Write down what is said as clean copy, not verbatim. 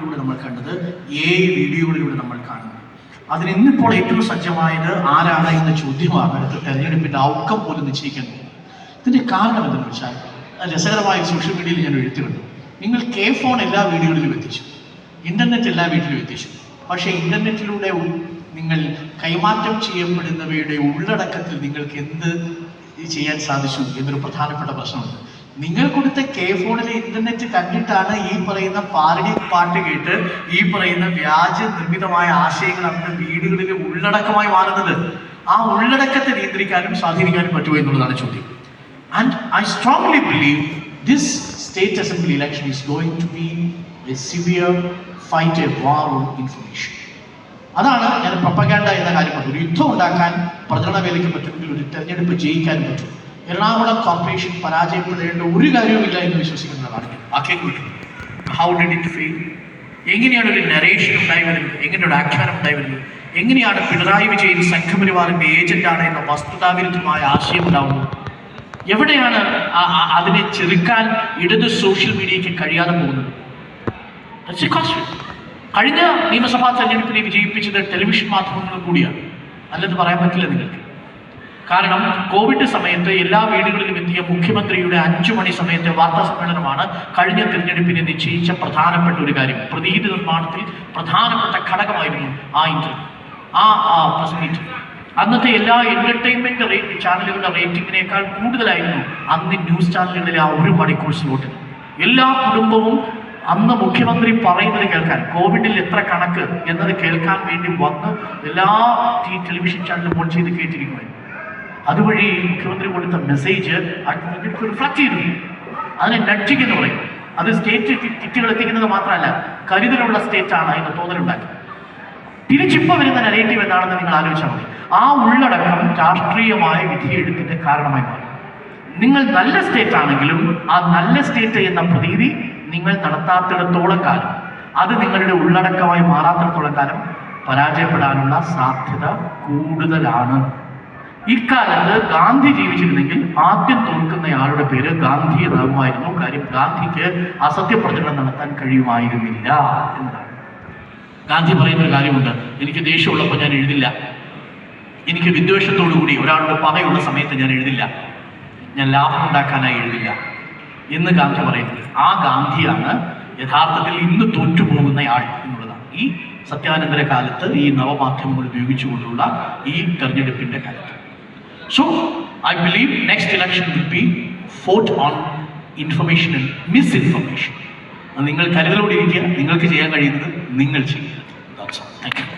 വാർത്തകളിലൂടെ നമ്മൾ കണ്ടത്, AI വീഡിയോകളിലൂടെ നമ്മൾ കാണുന്നത്. അതിന് ഇന്നിപ്പോൾ ഏറ്റവും സജ്ജമായത് ആരാണ് എന്ന ചോദ്യമാണ് അടുത്ത തെരഞ്ഞെടുപ്പിന്റെ ഔട്ട്കം പോലും നിശ്ചയിക്കാൻ പോകുന്നത്. ഇതിന്റെ കാരണം എന്തെന്ന് വെച്ചാൽ, രസകരമായ സോഷ്യൽ മീഡിയയിൽ ഞാൻ എഴുതി കണ്ടു. നിങ്ങൾ ഫോൺ എല്ലാ വീടുകളിലും എത്തിച്ചു, ഇന്റർനെറ്റ് എല്ലാ വീട്ടിലും എത്തിച്ചു. പക്ഷേ ഇന്റർനെറ്റിലൂടെ നിങ്ങൾ കൈമാറ്റം ചെയ്യപ്പെടുന്നവയുടെ ഉള്ളടക്കത്തിൽ നിങ്ങൾക്ക് എന്ത് ചെയ്യാൻ സാധിച്ചു എന്നൊരു പ്രധാനപ്പെട്ട പ്രശ്നമുണ്ട്. നിങ്ങൾ കൊടുത്ത ഫോണിലെ ഇന്റർനെറ്റ് കണ്ടിട്ടാണ് ഈ പറയുന്ന പാരഡി പാട്ട് കേട്ട് ഈ പറയുന്ന വ്യാജ നിർമ്മിതമായ ആശയങ്ങൾ അവരുടെ വീടുകളിലെ ഉള്ളടക്കമായി മാറുന്നത്. ആ ഉള്ളടക്കത്തെ നിയന്ത്രിക്കാനും സ്വാധീനിക്കാനും പറ്റുമോ എന്നുള്ളതാണ് ചോദ്യം. And I strongly believe this state assembly election is going to be a severe fight, a war on information. അതാണ് ഞാൻ പ്രൊപ്പഗാൻഡ എന്ന കാര്യം പറഞ്ഞു. ഒരു യുദ്ധം ഉണ്ടാക്കാൻ പ്രചരണ വേലയ്ക്ക് പറ്റുമെങ്കിൽ ഒരു തെരഞ്ഞെടുപ്പ് ജയിക്കാനും പറ്റും. എറണാകുളം കോർപ്പറേഷൻ പരാജയപ്പെടേണ്ട ഒരു കാര്യവുമില്ല എന്ന് വിശ്വസിക്കുന്നതാണ് ഞാൻ. വാക്യം കേട്ടു. How did it fail? എങ്ങനെയാണ് ഒരു നരേഷൻ ഉണ്ടായി വരുന്നത്? എങ്ങനെയാണ് ആഖ്യാനം ഉണ്ടായി വരുന്നത്? എങ്ങനെയാണ് പിണറായി വിജയൻ സംഘപരിവാറിന്റെ ഏജന്റാണ് എന്ന വസ്തുതാവിരുദ്ധമായ ആശയം ഉണ്ടാവുന്നത്? എവിടെയാണ് അതിനെ ചെറുക്കാൻ ഇടത് സോഷ്യൽ മീഡിയയ്ക്ക് കഴിയാതെ പോകുന്നത്? കഴിഞ്ഞ നിയമസഭാ തെരഞ്ഞെടുപ്പിനെ വിജയിപ്പിച്ചത് ടെലിവിഷൻ മാധ്യമങ്ങളും കൂടിയാണ്, അല്ലെന്ന് പറയാൻ പറ്റില്ല നിങ്ങൾക്ക്. കാരണം കോവിഡ് സമയത്ത് എല്ലാ വീടുകളിലും എത്തിയ മുഖ്യമന്ത്രിയുടെ 5 മണി സമയത്തെ വാർത്താ സമ്മേളനമാണ് കഴിഞ്ഞ തിരഞ്ഞെടുപ്പിനെ നിശ്ചയിച്ച പ്രധാനപ്പെട്ട ഒരു കാര്യം. പ്രതീതി നിർമ്മാണത്തിൽ പ്രധാനപ്പെട്ട ഘടകമായിരുന്നു ആ പ്രസ് മീറ്റ്. അന്നത്തെ എല്ലാ എന്റർടൈൻമെന്റ് ചാനലുകളുടെ റേറ്റിംഗിനേക്കാൾ കൂടുതലായിരുന്നു അന്ന് ന്യൂസ് ചാനലുകളിലെ ആ 1 മണിക്കൂർ സ്ലോട്ട്. എല്ലാ കുടുംബവും അന്ന് മുഖ്യമന്ത്രി പറയുന്നത് കേൾക്കാൻ, കോവിഡിൽ എത്ര കണക്ക് എന്നത് കേൾക്കാൻ വേണ്ടി വന്ന് എല്ലാ ടെലിവിഷൻ ചാനലും ഓൺ ചെയ്ത് കേട്ടിരിക്കുമായിരുന്നു. അതുവഴി മുഖ്യമന്ത്രി കൊടുത്ത മെസ്സേജ് റിഫ്ലക്ട് ചെയ്തു. അതിനെ നഡ്ജിങ് എന്ന് പറയും. അത് സ്റ്റേറ്റ് കിറ്റുകൾ എത്തിക്കുന്നത് മാത്രമല്ല, കരുതലുള്ള സ്റ്റേറ്റ് ആണ് എന്ന് തോന്നലുണ്ടാക്കി. തിരിച്ചിപ്പോൾ വരുന്ന നെഗറ്റീവ് എന്താണെന്ന് നിങ്ങൾ ആലോചിച്ചാൽ മതി. ആ ഉള്ളടക്കം രാഷ്ട്രീയമായ വിധിയെഴുത്തിന്റെ കാരണമായി മാറി. നിങ്ങൾ നല്ല സ്റ്റേറ്റ് ആണെങ്കിലും ആ നല്ല സ്റ്റേറ്റ് എന്ന പ്രതീതി നിങ്ങൾ നടത്താത്തിടത്തോളം കാലം, അത് നിങ്ങളുടെ ഉള്ളടക്കമായി മാറാത്തിടത്തോളം കാലം പരാജയപ്പെടാനുള്ള സാധ്യത കൂടുതലാണ്. ഇക്കാലത്ത് ഗാന്ധി ജീവിച്ചിരുന്നെങ്കിൽ ആദ്യം തോൽക്കുന്നയാളുടെ പേര് ഗാന്ധി എന്നാകുമായിരുന്നു. കാര്യം ഗാന്ധിക്ക് അസത്യപ്രചരണം നടത്താൻ കഴിയുമായിരുന്നില്ല എന്നതാണ്. ഗാന്ധി പറയുന്നൊരു കാര്യമുണ്ട്, എനിക്ക് ദേഷ്യമുള്ളപ്പോൾ ഞാൻ എഴുതില്ല, എനിക്ക് വിദ്വേഷത്തോടു കൂടി ഒരാളുടെ പകയുള്ള സമയത്ത് ഞാൻ എഴുതില്ല, ഞാൻ ലാഭം ഉണ്ടാക്കാനായി എഴുതില്ല എന്ന് ഗാന്ധി പറയുന്നത്. ആ ഗാന്ധിയാണ് യഥാർത്ഥത്തിൽ ഇന്ന് തോറ്റുപോകുന്നയാൾ എന്നുള്ളതാണ്. ഈ സത്യാനന്തര കാലത്ത് ഈ നവമാധ്യമങ്ങൾ ഉപയോഗിച്ചുകൊണ്ടുള്ള ഈ തെരഞ്ഞെടുപ്പിന്റെ കാലത്ത്. So I believe next election will be fought on information and misinformation. നിങ്ങൾ കരുതലോടെ ഇരിക്കുക. നിങ്ങൾക്ക് ചെയ്യാൻ കഴിയുന്നത് നിങ്ങൾ ചെയ്യുക. That's all. Thank you.